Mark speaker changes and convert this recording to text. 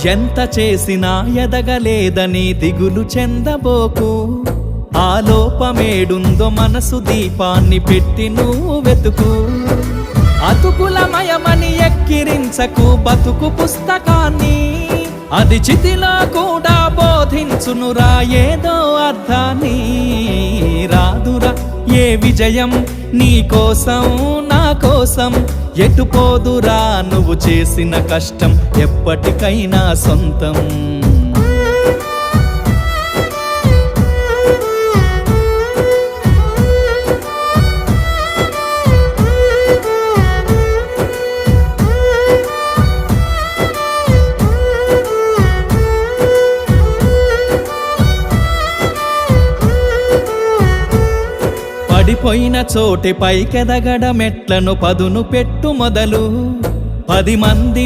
Speaker 1: ఎంత చేసినా ఎదగలేదని దిగులు చెందబోకు. ఆ లోపమేడుందో మనసు దీపాన్ని పెట్టి నువ్వు వెతుకు. అతుకులమయమని ఎక్కిరించకు బతుకు పుస్తకాన్ని, అది చితిలో కూడా బోధించునురా ఏదో అర్థాన్ని. రాదురా ఏ విజయం నీ కోసం నా కోసం, ఎటుపోదురా నువ్వు చేసిన కష్టం ఎప్పటికైనా సొంతం. పడిపోయిన చోటి పైకెదగడ మెట్లను పదును పెట్టు మొదలు. 10 మందిలో